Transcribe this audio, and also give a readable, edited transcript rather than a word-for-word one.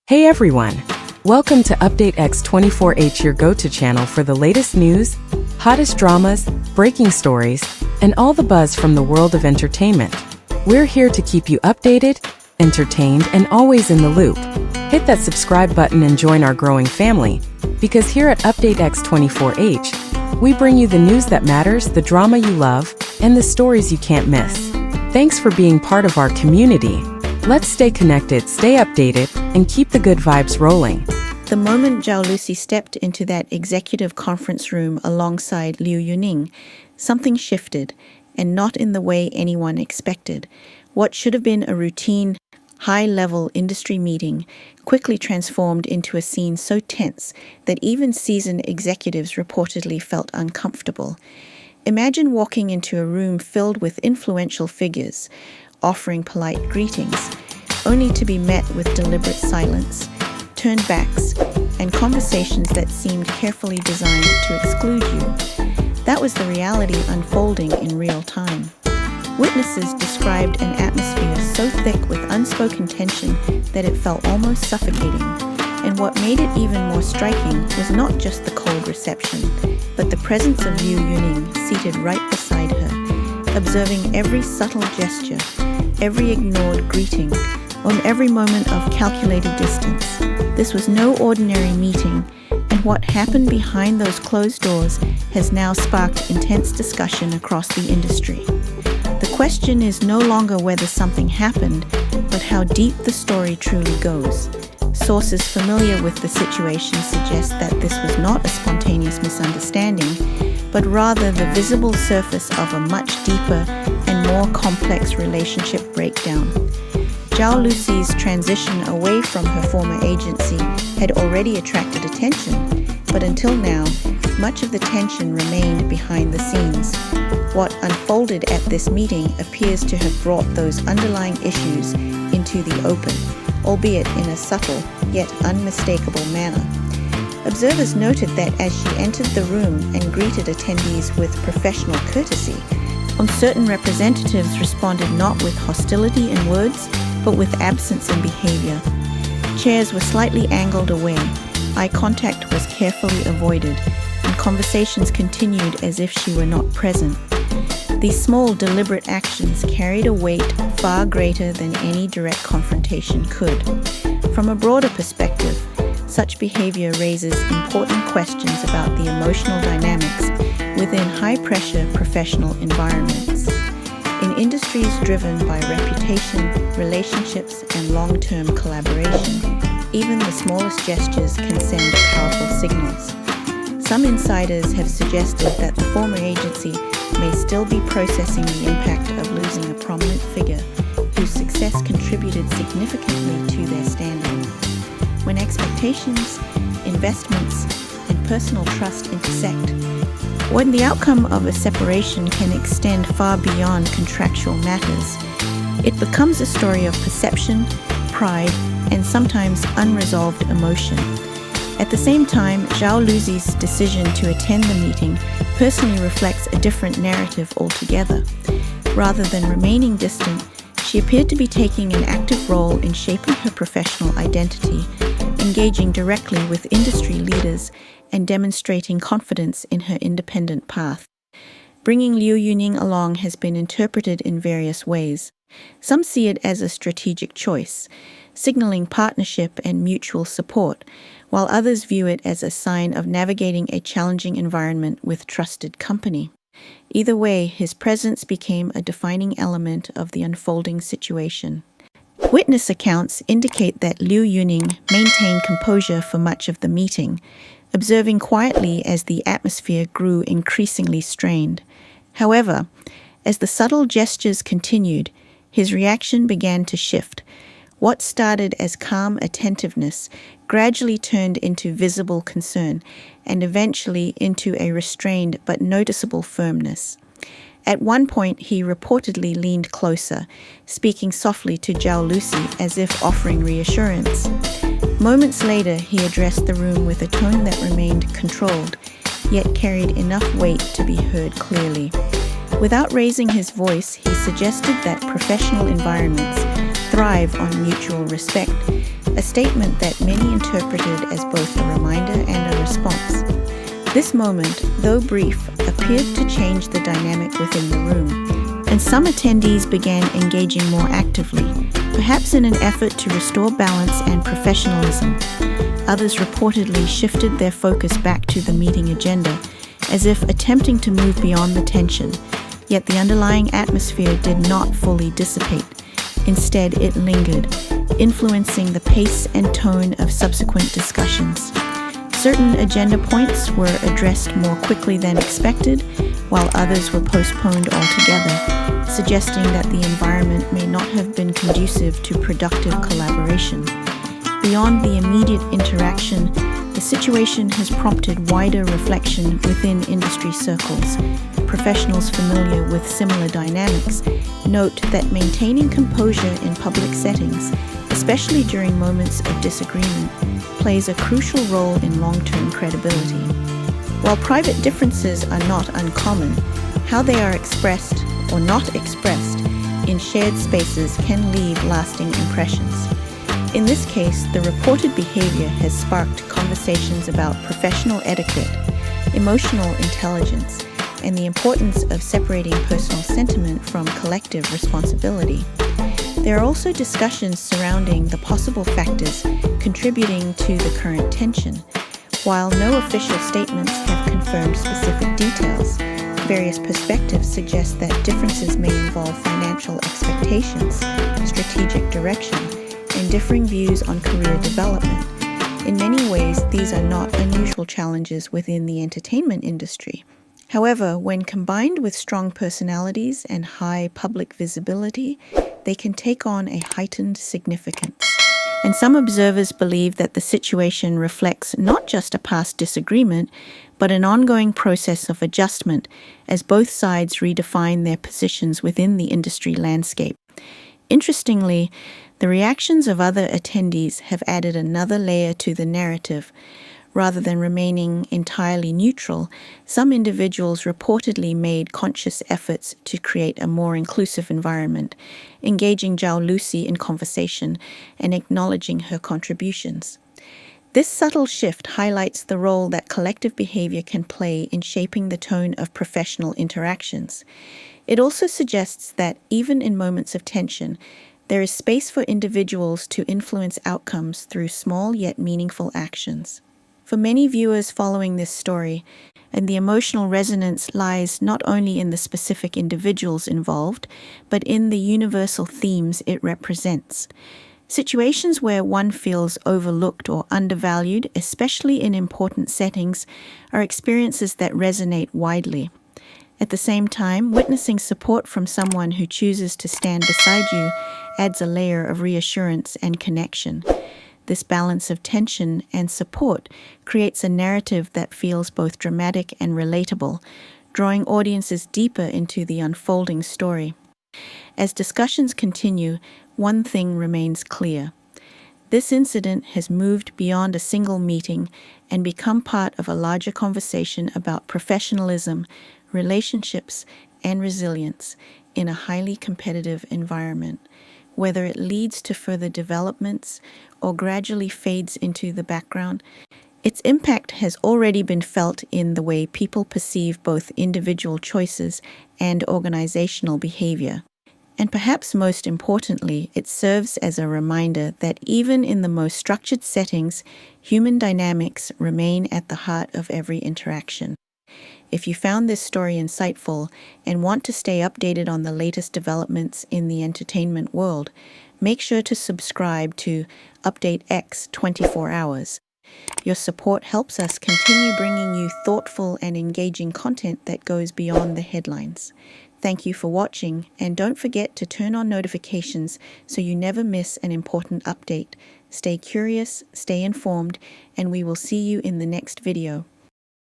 Hey everyone! Welcome to Update X24H, your go-to channel for the latest news, hottest dramas, breaking stories, and all the buzz from the world of entertainment. We're here to keep you updated, entertained, and always in the loop. Hit that subscribe button and join our growing family, because here at Update X24H, we bring you the news that matters, the drama you love, and the stories you can't miss. Thanks for being part of our community. Let's stay connected, stay updated, and keep the good vibes rolling. The moment Zhao Lusi stepped into that executive conference room alongside Liu Yuning, something shifted, and not in the way anyone expected. What should have been a routine, high-level industry meeting quickly transformed into a scene so tense that even seasoned executives reportedly felt uncomfortable. Imagine walking into a room filled with influential figures, offering polite greetings, only to be met with deliberate silence, turned backs, and conversations that seemed carefully designed to exclude you. That was the reality unfolding in real time. Witnesses described an atmosphere so thick with unspoken tension that it felt almost suffocating. And what made it even more striking was not just the cold reception, but the presence of Liu Yuning seated right beside her, observing every subtle gesture, every ignored greeting, on every moment of calculated distance. This was no ordinary meeting, and what happened behind those closed doors has now sparked intense discussion across the industry. The question is no longer whether something happened, but how deep the story truly goes. Sources familiar with the situation suggest that this was not a spontaneous misunderstanding, but rather the visible surface of a much deeper and more complex relationship breakdown. Zhao Lusi's transition away from her former agency had already attracted attention, but until now, much of the tension remained behind the scenes. What unfolded at this meeting appears to have brought those underlying issues into the open, albeit in a subtle yet unmistakable manner. Observers noted that as she entered the room and greeted attendees with professional courtesy, uncertain representatives responded not with hostility in words, but with absence in behavior. Chairs were slightly angled away, eye contact was carefully avoided, and conversations continued as if she were not present. These small, deliberate actions carried a weight far greater than any direct confrontation could. From a broader perspective, such behavior raises important questions about the emotional dynamics within high-pressure professional environments. In industries driven by reputation, relationships, and long-term collaboration, even the smallest gestures can send powerful signals. Some insiders have suggested that the former agency may still be processing the impact of losing a prominent figure whose success contributed significantly to their standing. When expectations, investments, and personal trust intersect, when the outcome of a separation can extend far beyond contractual matters, it becomes a story of perception, pride, and sometimes unresolved emotion. At the same time, Zhao Lusi's decision to attend the meeting personally reflects a different narrative altogether. Rather than remaining distant, she appeared to be taking an active role in shaping her professional identity, engaging directly with industry leaders, and demonstrating confidence in her independent path. Bringing Liu Yuning along has been interpreted in various ways. Some see it as a strategic choice, signaling partnership and mutual support, while others view it as a sign of navigating a challenging environment with trusted company. Either way, his presence became a defining element of the unfolding situation. Witness accounts indicate that Liu Yuning maintained composure for much of the meeting, observing quietly as the atmosphere grew increasingly strained. However, as the subtle gestures continued, his reaction began to shift. What started as calm attentiveness gradually turned into visible concern, and eventually into a restrained but noticeable firmness. At one point, he reportedly leaned closer, speaking softly to Zhao Lusi as if offering reassurance. Moments later, he addressed the room with a tone that remained controlled, yet carried enough weight to be heard clearly. Without raising his voice, he suggested that professional environments thrive on mutual respect, a statement that many interpreted as both a reminder and a response. This moment, though brief, appeared to change the dynamic within the room, and some attendees began engaging more actively, perhaps in an effort to restore balance and professionalism. Others reportedly shifted their focus back to the meeting agenda, as if attempting to move beyond the tension, yet the underlying atmosphere did not fully dissipate. Instead, it lingered, influencing the pace and tone of subsequent discussions. Certain agenda points were addressed more quickly than expected, while others were postponed altogether, suggesting that the environment may not have been conducive to productive collaboration. Beyond the immediate interaction, the situation has prompted wider reflection within industry circles. Professionals familiar with similar dynamics note that maintaining composure in public settings, especially during moments of disagreement, plays a crucial role in long-term credibility. While private differences are not uncommon, how they are expressed or not expressed in shared spaces can leave lasting impressions. In this case, the reported behavior has sparked conversations about professional etiquette, emotional intelligence, and the importance of separating personal sentiment from collective responsibility. There are also discussions surrounding the possible factors contributing to the current tension. While no official statements have confirmed specific details, various perspectives suggest that differences may involve financial expectations, strategic direction, and differing views on career development. In many ways, these are not unusual challenges within the entertainment industry. However, when combined with strong personalities and high public visibility, they can take on a heightened significance. And some observers believe that the situation reflects not just a past disagreement, but an ongoing process of adjustment as both sides redefine their positions within the industry landscape. Interestingly, the reactions of other attendees have added another layer to the narrative. Rather than remaining entirely neutral, some individuals reportedly made conscious efforts to create a more inclusive environment, engaging Zhao Lusi in conversation and acknowledging her contributions. This subtle shift highlights the role that collective behavior can play in shaping the tone of professional interactions. It also suggests that even in moments of tension, there is space for individuals to influence outcomes through small yet meaningful actions. For many viewers following this story, and the emotional resonance lies not only in the specific individuals involved, but in the universal themes it represents. Situations where one feels overlooked or undervalued, especially in important settings, are experiences that resonate widely. At the same time, witnessing support from someone who chooses to stand beside you adds a layer of reassurance and connection. This balance of tension and support creates a narrative that feels both dramatic and relatable, drawing audiences deeper into the unfolding story. As discussions continue, one thing remains clear. This incident has moved beyond a single meeting and become part of a larger conversation about professionalism, relationships, and resilience in a highly competitive environment. Whether it leads to further developments or gradually fades into the background, its impact has already been felt in the way people perceive both individual choices and organizational behavior. And perhaps most importantly, it serves as a reminder that even in the most structured settings, human dynamics remain at the heart of every interaction. If you found this story insightful and want to stay updated on the latest developments in the entertainment world, make sure to subscribe to Update X 24 Hours. Your support helps us continue bringing you thoughtful and engaging content that goes beyond the headlines. Thank you for watching, and don't forget to turn on notifications so you never miss an important update. Stay curious, stay informed, and we will see you in the next video.